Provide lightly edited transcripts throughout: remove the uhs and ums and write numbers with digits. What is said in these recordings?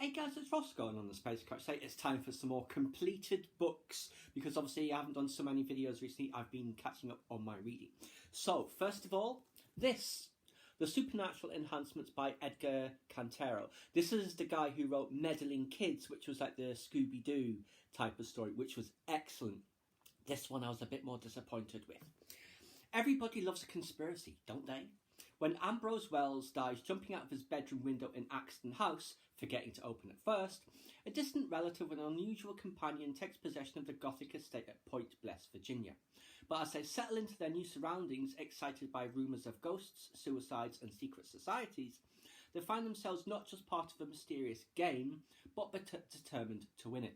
Hey guys, it's Ross going on the Space Crash. Say it's time for some more completed books because obviously I haven't done so many videos recently. I've been catching up on my reading. So first of all, The Supernatural Enhancements by Edgar Cantero. This is the guy who wrote Meddling Kids, which was like the Scooby-Doo type of story, which was excellent. This one I was a bit more disappointed with. Everybody loves a conspiracy, don't they? When Ambrose Wells dies jumping out of his bedroom window in Axton House, forgetting to open it first, a distant relative and unusual companion takes possession of the Gothic estate at Point Bless, Virginia. But as they settle into their new surroundings, excited by rumours of ghosts, suicides and secret societies, they find themselves not just part of a mysterious game, but determined to win it.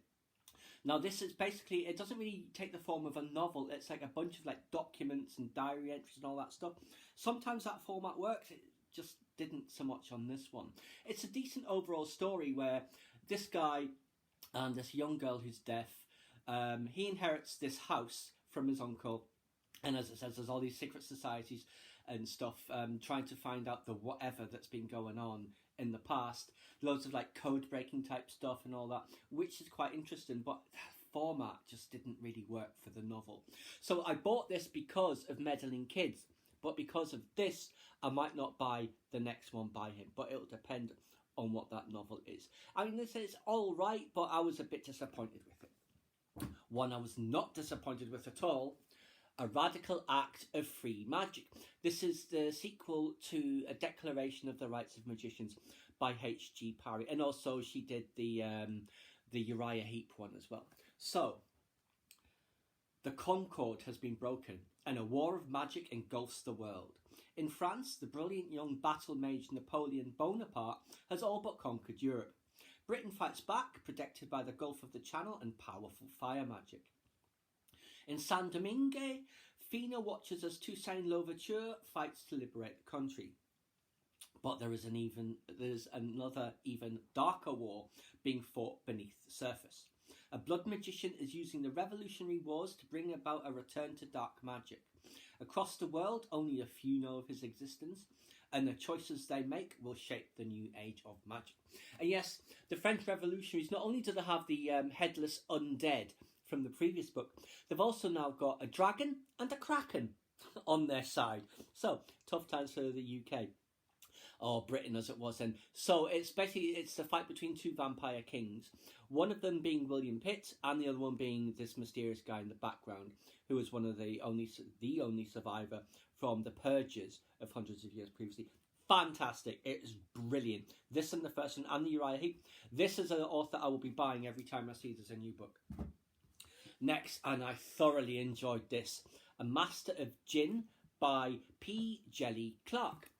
Now this is basically, it doesn't really take the form of a novel, it's like a bunch of like documents and diary entries and all that stuff. Sometimes that format works, it just didn't so much on this one. It's a decent overall story where this guy and this young girl who's deaf, he inherits this house from his uncle, and as it says, there's all these secret societies and stuff, trying to find out the whatever that's been going on in the past. Loads of like code breaking type stuff and all that, which is quite interesting, but the format just didn't really work for the novel. So I bought this because of Meddling Kids, but because of this I might not buy the next one by him, but it'll depend on what that novel is. I mean, this is all right, but I was a bit disappointed with it. One I was not disappointed with at all, A Radical Act of Free Magic. This is the sequel to A Declaration of the Rights of Magicians by H.G. Parry, and also she did the Uriah Heep one as well. So, the Concord has been broken, and a war of magic engulfs the world. In France, the brilliant young battle mage Napoleon Bonaparte has all but conquered Europe. Britain fights back, protected by the Gulf of the Channel and powerful fire magic. In Saint Domingue, Fina watches as Toussaint Louverture fights to liberate the country. But there's another even darker war being fought beneath the surface. A blood magician is using the Revolutionary Wars to bring about a return to dark magic. Across the world, only a few know of his existence, and the choices they make will shape the new age of magic. And yes, the French revolutionaries, not only do they have the headless undead from the previous book, they've also now got a dragon and a kraken on their side. So, tough times for the UK. Or Britain as it was then. So it's the fight between two vampire kings. One of them being William Pitt, and the other one being this mysterious guy in the background, who was one of the only survivor from the purges of hundreds of years previously. Fantastic. It is brilliant. This and the first one, and the Uriah Heep. This is an author I will be buying every time I see there's a new book. Next, and I thoroughly enjoyed this, A Master of Jinn by P. Jelly Clark.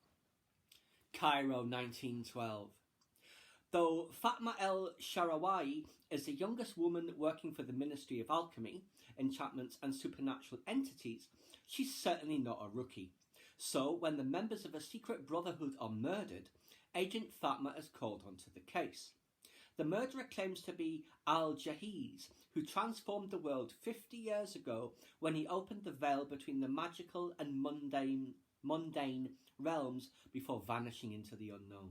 Cairo, 1912. Though Fatma El Sharawai is the youngest woman working for the Ministry of Alchemy, Enchantments and Supernatural Entities, she's certainly not a rookie. So, when the members of a secret brotherhood are murdered, Agent Fatma is called onto the case. The murderer claims to be Al-Jahiz, who transformed the world 50 years ago when he opened the veil between the magical and mundane realms before vanishing into the unknown.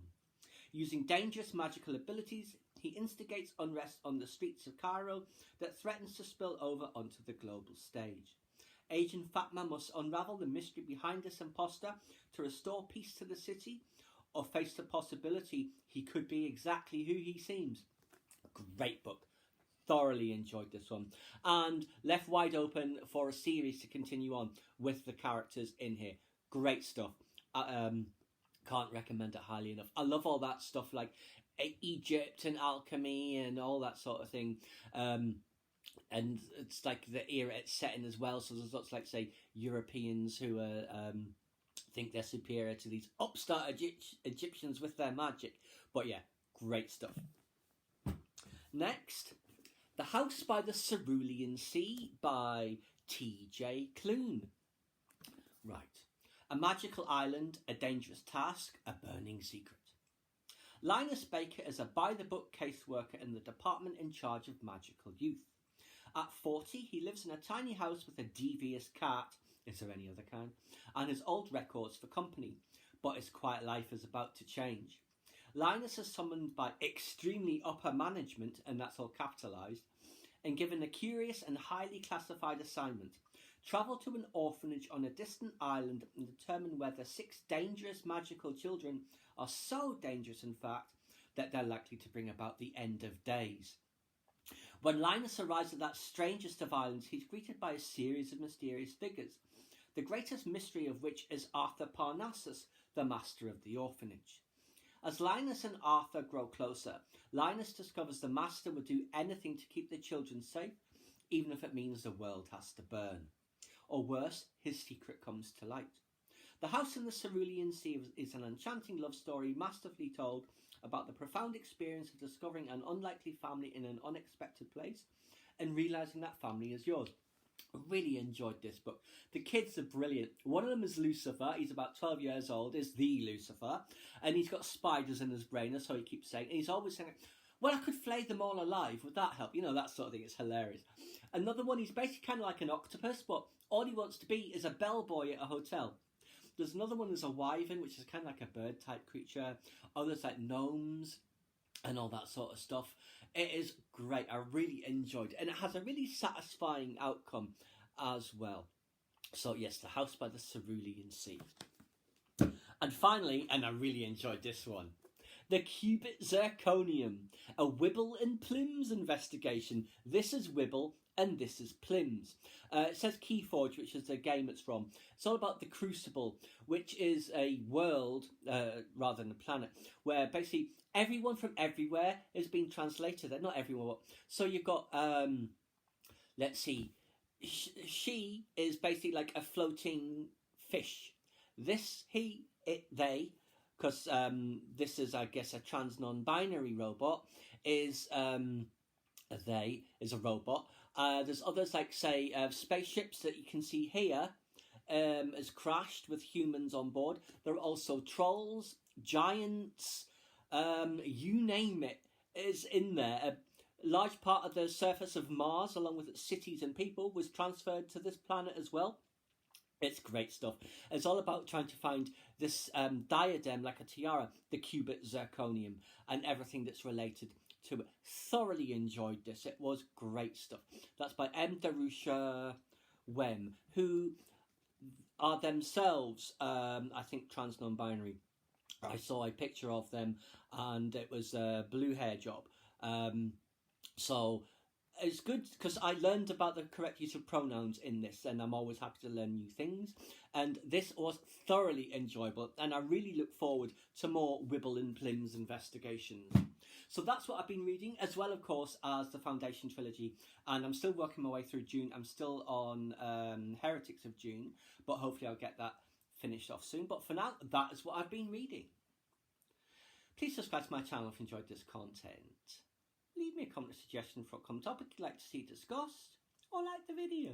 Using dangerous magical abilities, he instigates unrest on the streets of Cairo that threatens to spill over onto the global stage. Agent Fatma must unravel the mystery behind this imposter to restore peace to the city, or face the possibility he could be exactly who he seems. Great book. Thoroughly enjoyed this one. And left wide open for a series to continue on with the characters in here. Great stuff. Can't recommend it highly enough. I love all that stuff like Egypt and alchemy and all that sort of thing. And it's like the era it's set in as well. So there's lots like, say, Europeans who think they're superior to these upstart Egyptians with their magic. But yeah, great stuff. Next, The House by the Cerulean Sea by T.J. Clune. Right. A magical island, a dangerous task, a burning secret. Linus Baker is a by-the-book caseworker in the department in charge of magical youth. At 40, he lives in a tiny house with a devious cat, is there any other kind, and his old records for company, but his quiet life is about to change. Linus is summoned by extremely upper management, and that's all capitalised, and given a curious and highly classified assignment. Travel to an orphanage on a distant island and determine whether 6 dangerous magical children are so dangerous, in fact, that they're likely to bring about the end of days. When Linus arrives at that strangest of islands, he's greeted by a series of mysterious figures, the greatest mystery of which is Arthur Parnassus, the master of the orphanage. As Linus and Arthur grow closer, Linus discovers the master would do anything to keep the children safe, even if it means the world has to burn. Or worse, his secret comes to light. The House in the Cerulean Sea is an enchanting love story masterfully told about the profound experience of discovering an unlikely family in an unexpected place and realising that family is yours. I really enjoyed this book. The kids are brilliant. One of them is Lucifer. He's about 12 years old, is the Lucifer, and he's got spiders in his brain, that's how he keeps saying. And he's always saying, well, I could flay them all alive. Would that help? You know, that sort of thing. It's hilarious. Another one, he's basically kind of like an octopus, but all he wants to be is a bellboy at a hotel. There's another one that's a wyvern, which is kind of like a bird-type creature. Others like gnomes and all that sort of stuff. It is great. I really enjoyed it. And it has a really satisfying outcome as well. So yes, The House by the Cerulean Sea. And finally, and I really enjoyed this one, The Cubit Zirconium, a Wibble and Plims investigation. This is Wibble and this is Plims. It says Keyforge, which is the game it's from. It's all about the Crucible, which is a world, rather than a planet, where basically everyone from everywhere is being translated. Not everyone. So you've got, let's see, she is basically like a floating fish. This, he, it, they, because this is, I guess, a trans non-binary robot, is they is a robot. There's others like, say, spaceships that you can see here has crashed with humans on board. There are also trolls, giants, you name it is in there. A large part of the surface of Mars, along with its cities and people, was transferred to this planet as well. It's great stuff. It's all about trying to find this diadem, like a tiara, the Cubit Zirconium, and everything that's related to it. Thoroughly enjoyed this. It was great stuff. That's by M. Darusha Wem, who are themselves, I think, trans non-binary. I saw a picture of them, and it was a blue hair job. So it's good because I learned about the correct use of pronouns in this, and I'm always happy to learn new things. And this was thoroughly enjoyable, and I really look forward to more Wibble and Plims investigations. So that's what I've been reading, as well, of course, as the Foundation trilogy. And I'm still working my way through June. I'm still on Heretics of June, but hopefully I'll get that finished off soon. But for now, that is what I've been reading. Please subscribe to my channel if you enjoyed this content. Leave me a comment suggestion for a common topic you'd like to see discussed, or like the video.